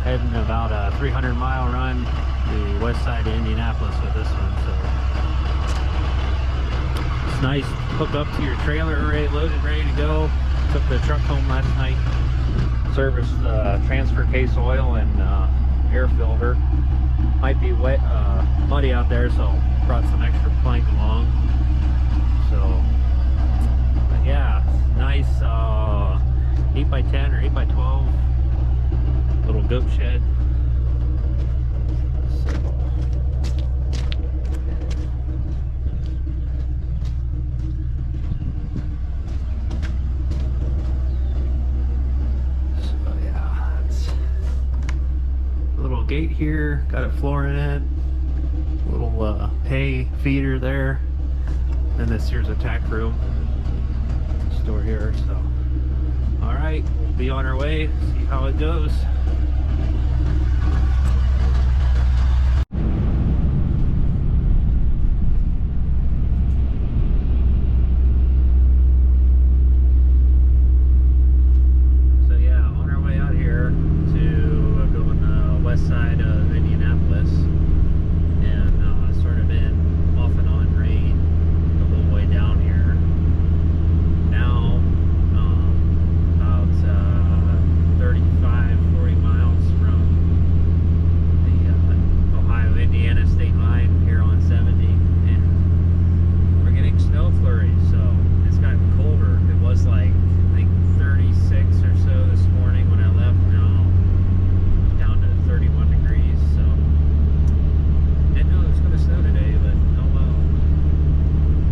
Heading about a 300-mile run the west side of Indianapolis with this one. So it's nice. Hook up to your trailer already loaded, ready to go. Took the truck home last night. Serviced transfer case oil and air filter. Might be wet, muddy out there, so brought some extra plank along. So, but yeah, nice 8x10 or 8x12 little goat shed. So yeah, that's a little gate here. Got a floor in it. Little hay feeder there. And this here's a tack room. Store here. So, all right, we'll be on our way. See how it goes. So yeah, on our way out here to go on the west side of Indianapolis, and sort of been off and on rain the whole way down here. Now about 35, 40 miles from the Ohio-Indiana state line here on 70, and we're getting snow flurries, so it's gotten colder. It was like, I think 36 or so this morning when I left. Now it's down to 31 degrees, so didn't know it was going to snow today, but oh well.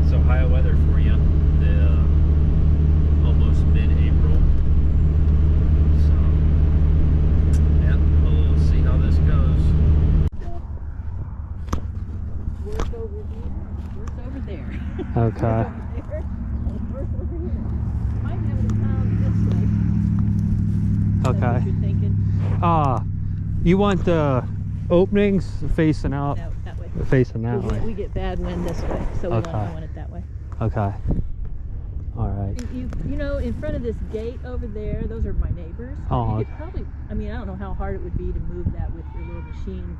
It's Ohio weather for you. The almost mid-April. So yeah, we'll see how this goes. Work over here, work over there. Okay. Work over here. Might have it found this way. Is that Okay. what you're thinking? You want the openings facing out, No, that way. facing that We way. get bad wind this way, so we Okay. want it that way. Okay. All right. You know, in front of this gate over there, those are my neighbors. Oh, You could okay. probably, I mean, I don't know how hard it would be to move that with your little machine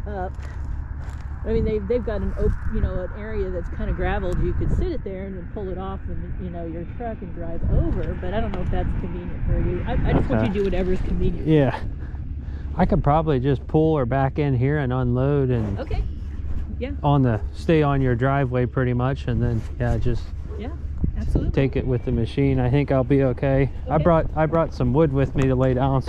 up. I mean, they've got an an area that's kind of graveled. You could sit it there and then pull it off and your truck and drive over. But I don't know if that's convenient for you. I just want Okay. you to do whatever's convenient. Yeah. I could probably just pull her back in here and unload and Okay. Yeah. stay on your driveway pretty much, and then yeah, just Yeah. Absolutely. take it with the machine. I think I'll be okay. I Okay. brought some wood with me to lay down.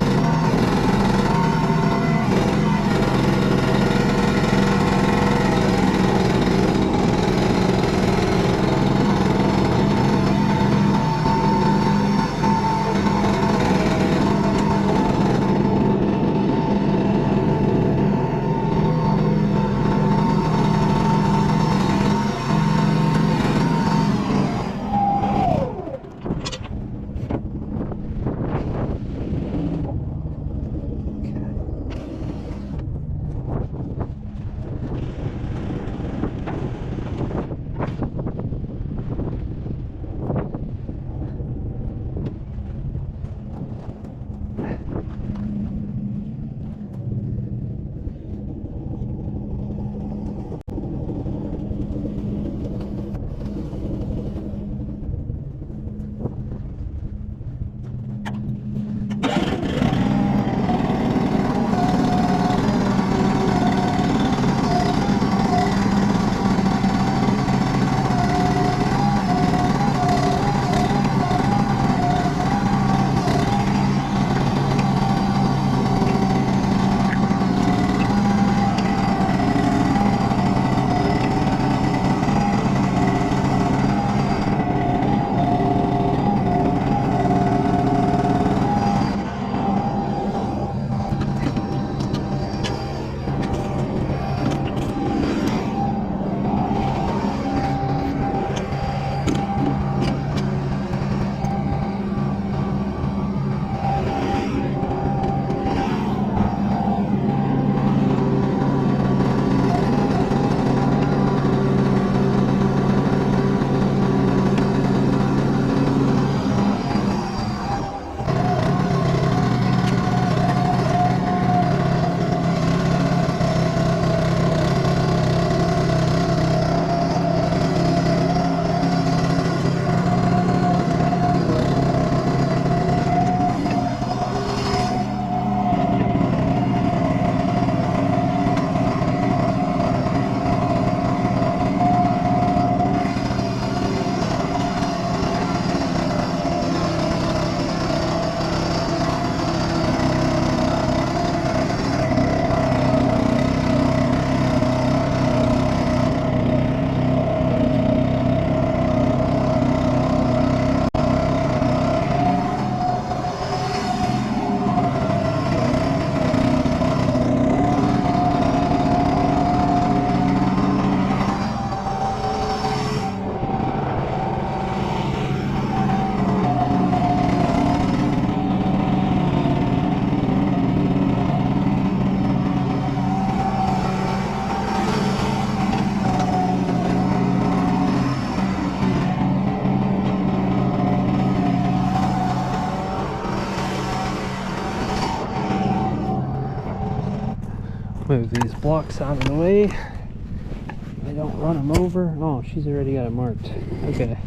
Move these blocks out of the way. I don't run them over. Oh, she's already got it marked. Okay.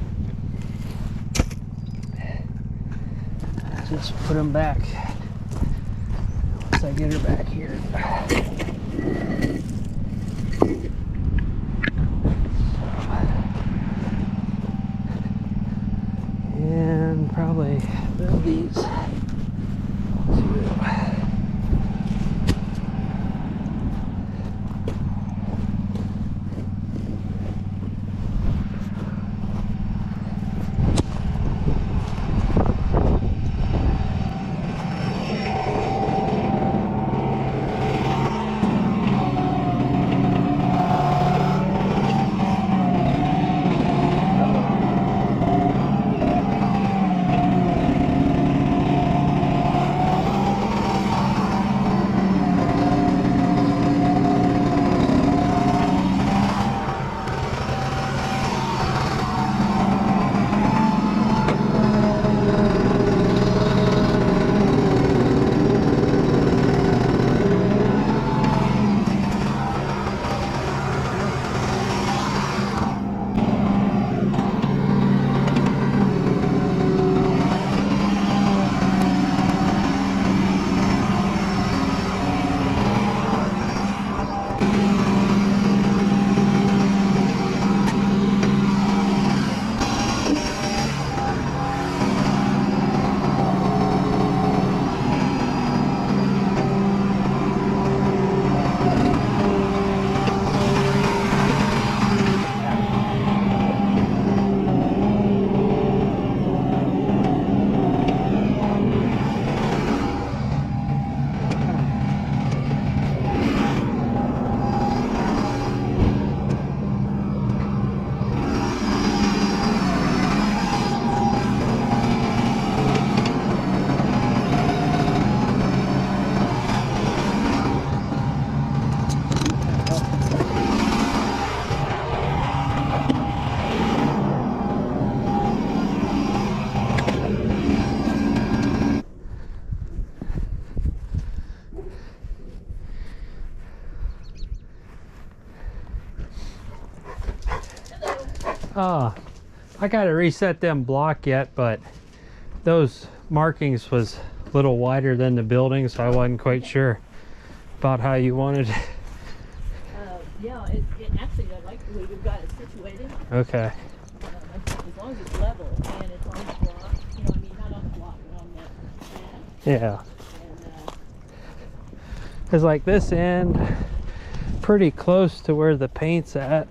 Just put them back. Once I get her back here. And probably build these too. I gotta reset them block yet, but those markings was a little wider than the building, so I wasn't quite sure about how you wanted. Yeah, it actually, I like the way you've got it situated. Okay. As long as it's level and it's on the block, you know, I mean, not on the block, but on the Yeah. and Cause like this end, pretty close to where the paint's at.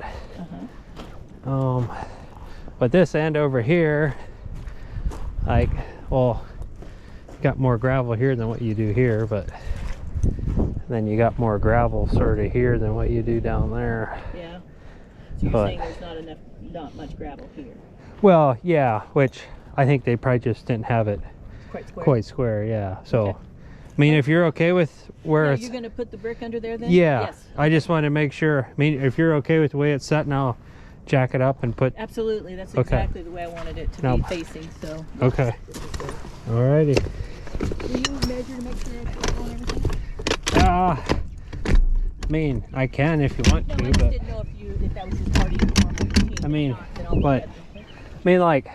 But this end over here, like, well, you got more gravel here than what you do here, but then you got more gravel sort of here than what you do down there. yeah. So you're saying there's not much gravel here. Well, yeah, which I think they probably just didn't have it Quite square. yeah. So, Okay. I mean, if you're okay with where Yeah, it's, you're gonna put the brick under there then? yeah, Yes. I just wanted to make sure. I mean, if you're okay with the way it's set now, jack it up and put. Absolutely, that's Okay. exactly the way I wanted it to Now- be facing, so. Okay. Alrighty. Will you measure to make sure it's on everything? I mean, I can if you want No, to, I just but didn't know if that was just part of your normal routine. I mean, If not, then I'll go but- ahead and- I mean, like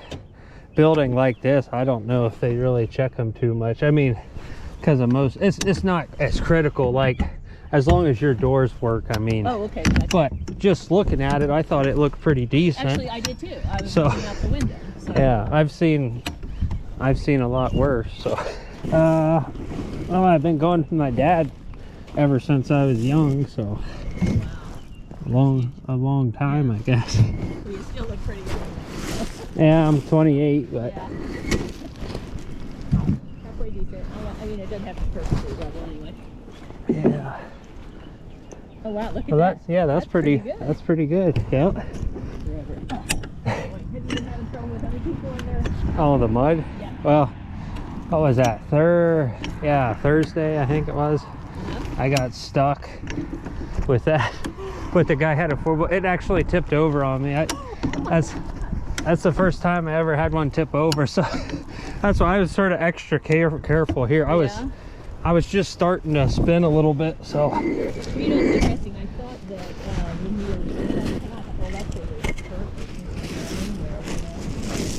building like this, I don't know if they really check them too much. I mean, because of most, it's not as critical. Like, as long as your doors work, I mean. Oh, okay. Gotcha. But just looking at it, I thought it looked pretty decent. Actually, I did too. I was So- looking out the window. So. Yeah, I've seen a lot worse. So, well, I've been going with my dad ever since I was young. So, a long time, I guess. Well, you still look pretty good. Yeah, I'm 28, but Yeah. Halfway decent. I mean, it doesn't have to be perfectly level anyway. yeah. Oh wow, look at Well, that. that's pretty good. That's pretty good. Yep. Forever. Have you been having trouble with other people in there? Oh, the mud. Yeah. Well, what was that? Thursday, I think it was. I got stuck with that. But the guy had a 4-wheel. It actually tipped over on me. That's the first time I ever had one tip over. So that's why I was sort of extra careful here. I was I was just starting to spin a little bit, so. You know, it's interesting. I thought that when you were in that path, well, that's what was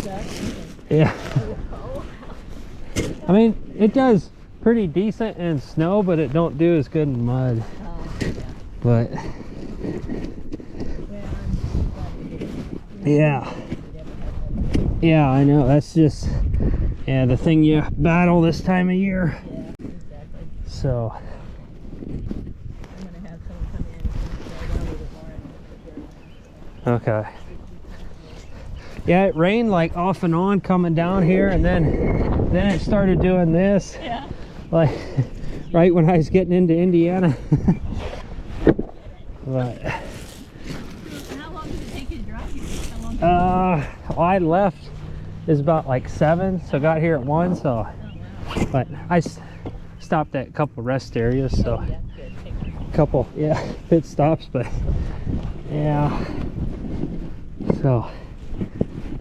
perfect. Yeah. Oh, I mean, it does pretty decent in snow, but it don't do as good in mud. yeah. But Well, I'm glad we did it. yeah, We never had one. yeah, I know. That's just, yeah, the thing you battle this time of year. Yeah, exactly. So, I'm gonna have someone come in and slow down a little bit more and put their okay. Yeah, it rained like off and on coming down here, and then it started doing this, yeah. like right when I was getting into Indiana. But How long did it take you to drive here? How long? I left is about like 7, so got here at 1. So, Oh, wow. but I stopped at a couple rest areas, so Yeah, good. Take care. couple pit stops, but yeah. So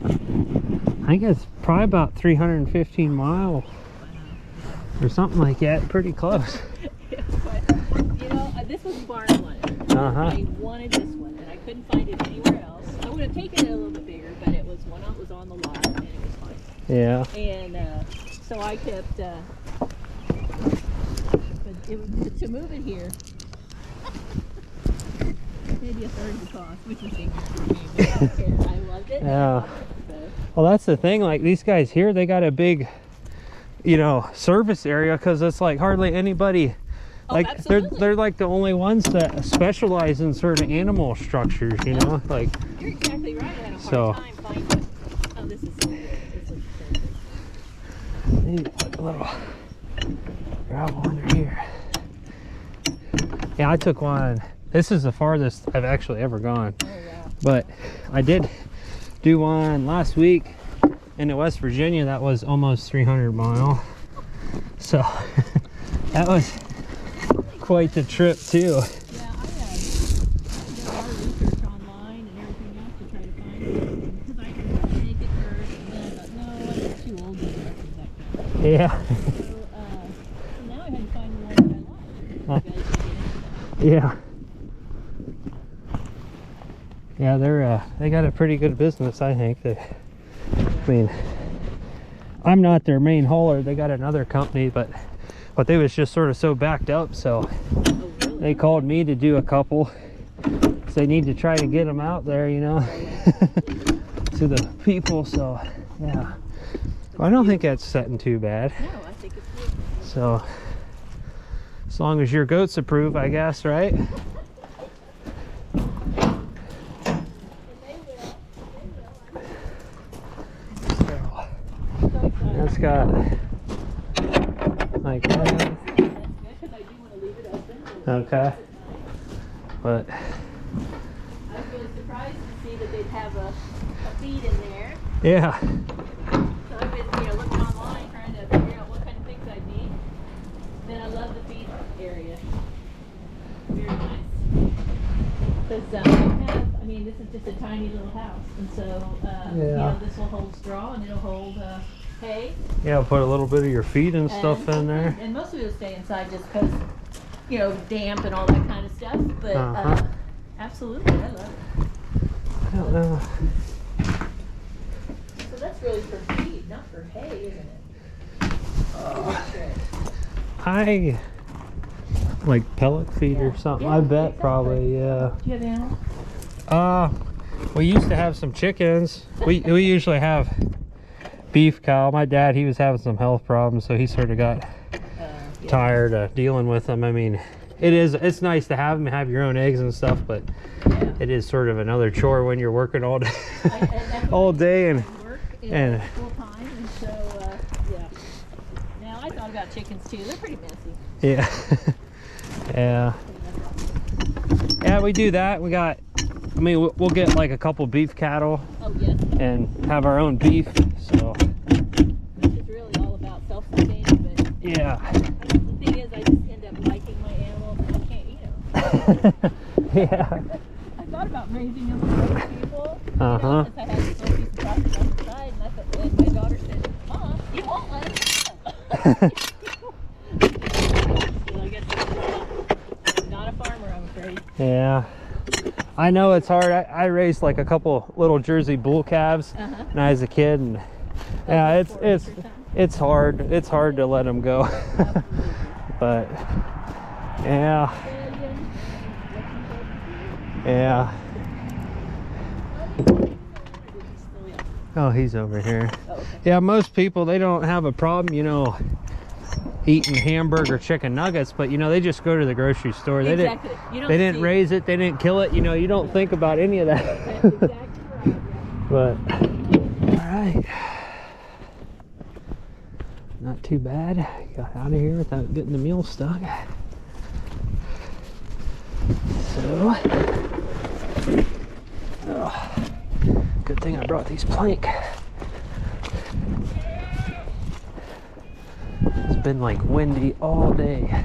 I think it's probably about 315 miles or something like that. Pretty close. You know, this was the barn I wanted. I wanted this one, and I couldn't find it anywhere else. I would have taken it a little bit bigger, but it was one that was on the lot, and it was fine. Yeah. And so I kept, but to move it here, maybe a third of the cost, which is ignorant for me, but I don't care. I loved it. Yeah. So, Well, that's the thing. Like these guys here, they got a big, you know, service area because it's like hardly anybody. Like absolutely. they're like the only ones that specialize in certain animal structures. You know, like You're exactly right. I had a hard So- time finding. Oh, this is so good. This looks perfect. maybe put a little gravel under here. Yeah, I took one. This is the farthest I've actually ever gone. Oh wow. But I did do one last week into West Virginia that was almost 300 mile. So that was quite the trip too. Yeah, I did a lot of research online and everything else to try to find it because I could take it first, and then I thought, no, I'm too old to do that kind of Yeah. So now I had to find the one that I like. You guys can get into that. Yeah. Yeah, they got a pretty good business, I think. I mean, I'm not their main hauler. They got another company, but they was just sort of so backed up, so Oh, really? they called me to do a couple. So they need to try to get them out there, you know, to the people. So yeah, I don't think that's setting too bad. No, I think it's good. So as long as your goats approve, I guess, right? That's got like that. Because I do want to leave it open. Okay. But I was really surprised to see that they'd have a feed in there. yeah, So I've been, looking online trying to figure out what kind of things I need. Then I love the feed area. Very nice. Because this is just a tiny little house, and so Yeah. this will hold straw and it'll hold hay. yeah, put a little bit of your feed and stuff in there. And most of it will stay inside just because, damp and all that kind of stuff. But absolutely, I love it. I don't know. So that's really for feed, not for hay, isn't it? I like pellet feed or something. I bet exactly. probably, yeah. Do you have animals? We used to have some chickens. We usually have beef cow. My dad, he was having some health problems, so he sort of got tired of dealing with them. I mean, it's nice to have them, have your own eggs and stuff, but it is sort of another chore when you're working all day, all day and Work and full time, and so yeah. Now I thought about chickens too. They're pretty messy. yeah, yeah. Yeah, we do that. We got, I mean, we'll get like a couple beef cattle Oh yes, and have our own beef. So this is really all about self-sustaining. But yeah, the thing is, I just end up liking my animals, and I can't eat them. yeah. I thought about raising them for other people. Uh-huh. Since I had this little piece of property on the side, and I thought, and my daughter said, "Mom, you won't let them." Yeah. I know it's hard. I raised like a couple little Jersey bull calves when I was a kid, and yeah, it's hard. It's hard to let them go. But yeah. Yeah. Oh, he's over here. Oh, okay. Yeah, most people, they don't have a problem, you know, eating hamburger chicken nuggets, but you know, they just go to the grocery store. Exactly. You don't They didn't see- raise it, they didn't kill it, you know, you don't think about any of that. That's exactly right. Yeah. But all right, not too bad. Got out of here without getting the mule stuck. So good thing I brought these plank. It's been like windy all day.